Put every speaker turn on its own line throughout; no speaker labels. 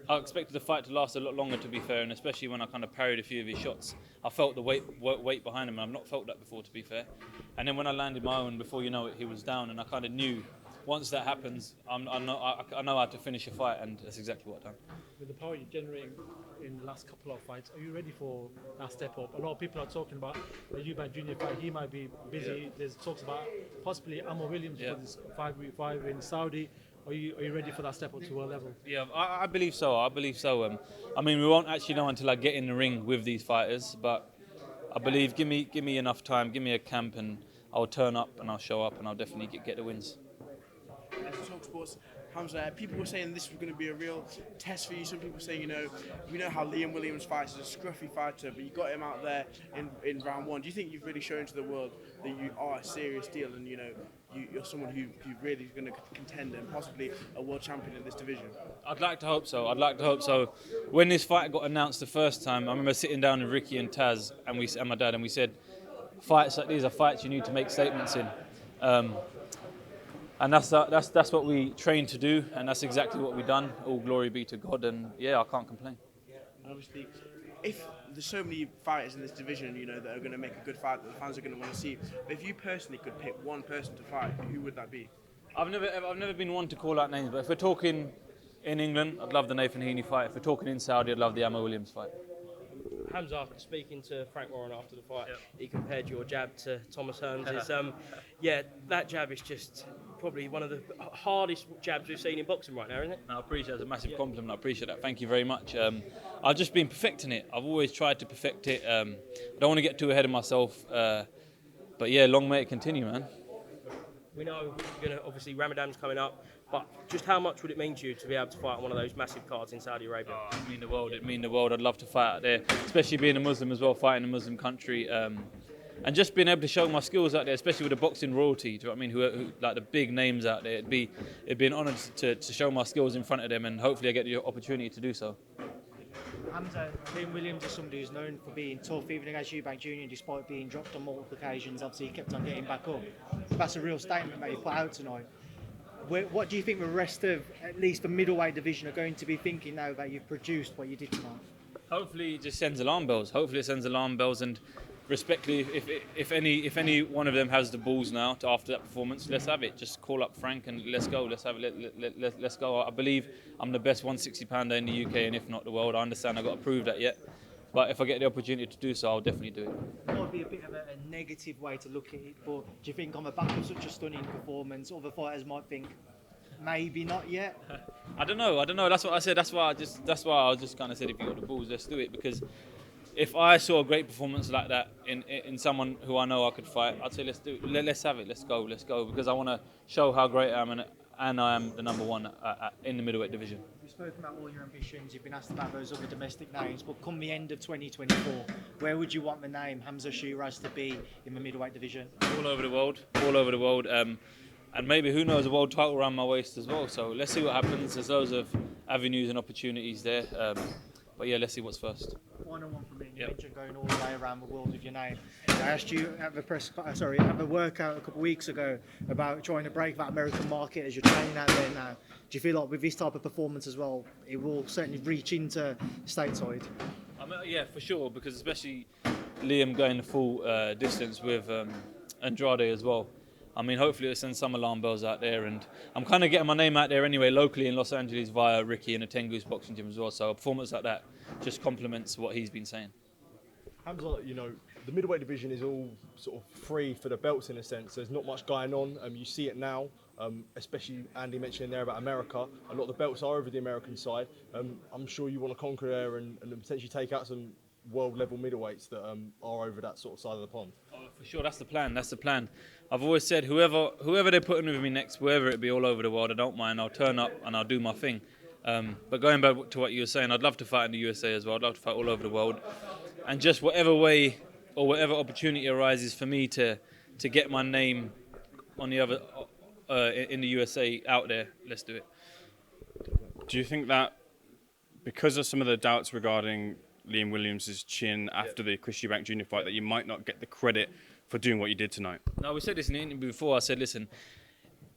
I expected the fight to last a lot longer, to be fair, and especially when I kind of parried a few of his shots. I felt the weight behind him, and I've not felt that before, to be fair. And then when I landed my own, before you know it, he was down, and I kind of knew once that happens, I know how to finish a fight, and that's exactly what I've done.
With the power you're generating in the last couple of fights, are you ready for that step up? A lot of people are talking about the Eubank Junior fight. He might be busy. Yeah. There's talks about possibly Ammo Williams for this 5v5 in Saudi. Are you ready for that step up to world level?
Yeah, I believe so. I mean, we won't actually know until I get in the ring with these fighters, but I believe give me enough time, give me a camp, and I'll turn up and I'll show up and I'll definitely get the wins.
Talk Sports, Hamzah, people were saying this was going to be a real test for you. Some people say, you know how Liam Williams fights as a scruffy fighter, but you got him out there in round one. Do you think you've really shown to the world that you are a serious deal and you're someone who really is going to contend and possibly a world champion in this division?
I'd like to hope so. When this fight got announced the first time, I remember sitting down with Ricky and Taz and my dad, and we said, fights like these are fights you need to make statements in. And that's what we trained to do, and that's exactly what we've done. All glory be to God, and yeah, I can't complain.
Obviously, if there's so many fighters in this division, that are going to make a good fight that the fans are going to want to see. But if you personally could pick one person to fight, who would that be?
I've never been one to call out names, but if we're talking in England, I'd love the Nathan Heaney fight. If we're talking in Saudi, I'd love the Ammo Williams fight.
Hamzah, speaking to Frank Warren after the fight, he compared your jab to Thomas Hearns'. That jab is just probably one of the hardest jabs we've seen in boxing right now, isn't it?
No, I appreciate it. It's a massive compliment. I appreciate that. Thank you very much. I've just been perfecting it. I've always tried to perfect it. I don't want to get too ahead of myself. But yeah, long may it continue, man.
We know obviously Ramadan's coming up, but just how much would it mean to you to be able to fight on one of those massive cards in Saudi Arabia?
Oh, it'd mean the world. I'd love to fight out there, especially being a Muslim as well, fighting in a Muslim country. And just being able to show my skills out there, especially with the boxing royalty, do you know what I mean? Who like the big names out there. It'd be an honour to show my skills in front of them, and hopefully I get the opportunity to do so.
Hamzah, Liam Williams is somebody who's known for being tough, even against Eubank Junior, despite being dropped on multiple occasions. Obviously, he kept on getting back up. That's a real statement that he put out tonight. What do you think the rest of, at least the middleweight division, are going to be thinking now that you've produced what you did tonight?
Hopefully, it just sends alarm bells. And respectfully, if any one of them has the balls now after that performance, let's have it. Just call up Frank and let's go. Let's have it. Let's go. I believe I'm the best 160-pounder in the UK, and if not the world. I understand I've got to prove that yet. But if I get the opportunity to do so, I'll definitely do it.
It might be a bit of a negative way to look at it, but do you think on the back of such a stunning performance, other fighters might think, maybe not yet?
I don't know. That's what I said. That's why I just kind of said, if you got the balls, let's do it. Because if I saw a great performance like that in someone who I know I could fight, I'd say let's do it. Let's have it. Let's go. Because I want to show how great I am, and I am the number one in the middleweight division.
You've spoken about all your ambitions. You've been asked about those other domestic names. But come the end of 2024, where would you want the name Hamzah Sheeraz to be in the middleweight division?
All over the world. And maybe, who knows, a world title around my waist as well. So let's see what happens. There's loads of avenues and opportunities there. But yeah, let's see what's first.
Final one from me. You mentioned going all the way around the world with your name. I asked you at the workout a couple of weeks ago about trying to break that American market as you're training out there now. Do you feel like with this type of performance as well, it will certainly reach into stateside?
Yeah, for sure, because especially Liam going the full distance with Andrade as well. I mean, hopefully it'll send some alarm bells out there, and I'm kind of getting my name out there anyway locally in Los Angeles via Ricky and the Tengoose boxing gym as well. So a performance like that just complements what he's been saying.
Hamzah, the middleweight division is all sort of free for the belts in a sense. There's not much going on. You see it now, especially Andy mentioning there about America. A lot of the belts are over the American side. I'm sure you want to conquer there and potentially take out some world level middleweights that are over that sort of side of the pond.
Oh, for sure, that's the plan. I've always said whoever they're putting with me next, wherever it be all over the world, I don't mind. I'll turn up and I'll do my thing. But going back to what you were saying, I'd love to fight in the USA as well. I'd love to fight all over the world, and just whatever way or whatever opportunity arises for me to get my name on the other in the USA out there, let's do it.
Do you think that because of some of the doubts regarding Liam Williams' chin after the Chris Eubank Jr. fight, that you might not get the credit for doing what you did tonight?
No, we said this in the interview before. I said, listen,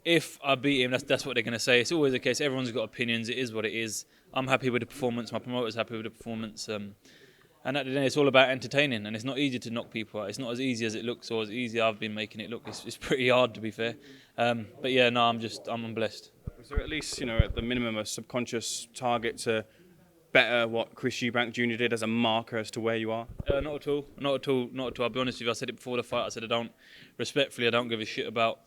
if I beat him, that's what they're going to say. It's always the case. Everyone's got opinions. It is what it is. I'm happy with the performance. My promoter's happy with the performance. And at the end, it's all about entertaining. And it's not easy to knock people out. It's not as easy as it looks, or as easy I've been making it look. It's pretty hard, to be fair. But yeah, no, I'm blessed.
Was there at least, at the minimum, a subconscious target to better what Chris Eubank Jr. did as a marker as to where you are?
Not at all. Not at all. I'll be honest with you. I said it before the fight. I said I don't give a shit about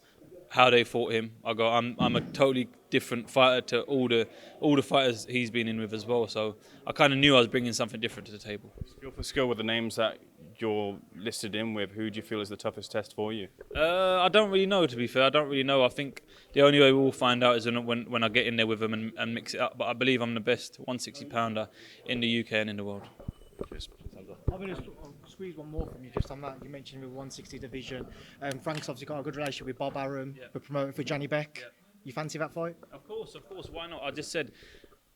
how they fought him. I'm a totally different fighter to all the fighters he's been in with as well. So I kind of knew I was bringing something different to the table.
Skill for skill with the names that you're listed in with, who do you feel is the toughest test for you?
I don't really know, to be fair. I don't really know. I think the only way we'll find out is when I get in there with them and mix it up. But I believe I'm the best 160 pounder in the UK and in the world.
Cheers.
I'm going to squeeze one more from you just on that. You mentioned the 160 division. Frank's obviously got a good relationship with Bob Arum for promoting for Johnny Beck. You fancy that fight?
Of course. Why not? I just said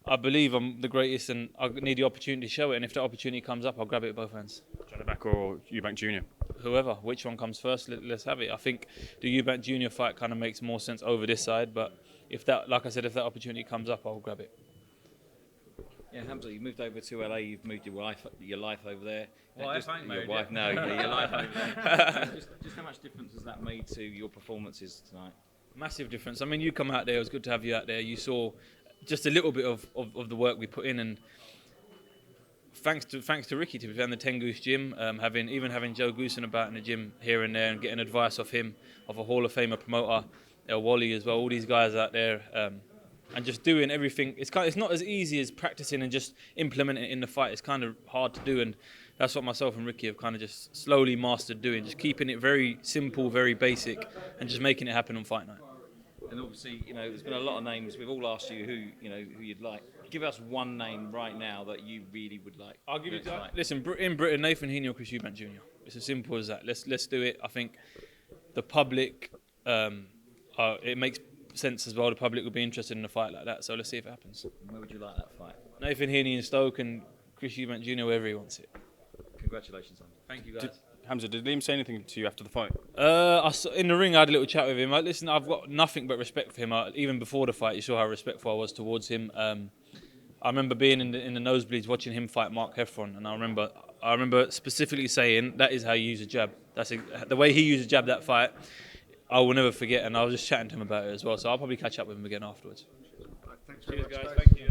I believe I'm the greatest and I need the opportunity to show it. And if that opportunity comes up, I'll grab it with both hands.
Johnny Beck or Eubank Jr.?
Whoever. Which one comes first, let's have it. I think the Eubank Jr. fight kind of makes more sense over this side. But if that opportunity comes up, I'll grab it.
Yeah, Hamzah, you moved over to LA. You've moved your life over there.
Wife, I ain't married
your wife,
yet.
no, your life over there. Just how much difference has that made to your performances tonight?
Massive difference. I mean, you come out there. It was good to have you out there. You saw just a little bit of the work we put in, and thanks to Ricky to be fair in the 10 Goose gym, having Joe Goosen about in the gym here and there, and getting advice off him, of a Hall of Famer promoter, Wally as well. All these guys out there. And just doing everything, it's not as easy as practicing and just implementing it in the fight. It's kind of hard to do, and that's what myself and Ricky have kind of just slowly mastered doing. Just keeping it very simple, very basic, and just making it happen on fight night.
And obviously, there's been a lot of names. We've all asked you who you'd like. Give us one name right now that you really would like.
I'll give you that. Listen, in Britain, Nathan Heaney or Chris Eubank Jr. It's as simple as that. Let's do it. I think the public, it makes sense as well. The public would be interested in a fight like that, so let's see if it happens.
Where would you like that fight?
Nathan Heaney in Stoke and Chris Eubank Jr. wherever he wants it.
Congratulations on it.
Thank you, guys.
Hamzah, did Liam say anything to you after the fight?
In the ring, I had a little chat with him. Listen, I've got nothing but respect for him. Even before the fight, you saw how respectful I was towards him. I remember being in the nosebleeds watching him fight Mark Heffron, and I remember specifically saying that is how you use a jab. The way he used a jab that fight. I will never forget, and I was just chatting to him about it as well. So I'll probably catch up with him again afterwards.
Thanks
Cheers, guys. Thank you.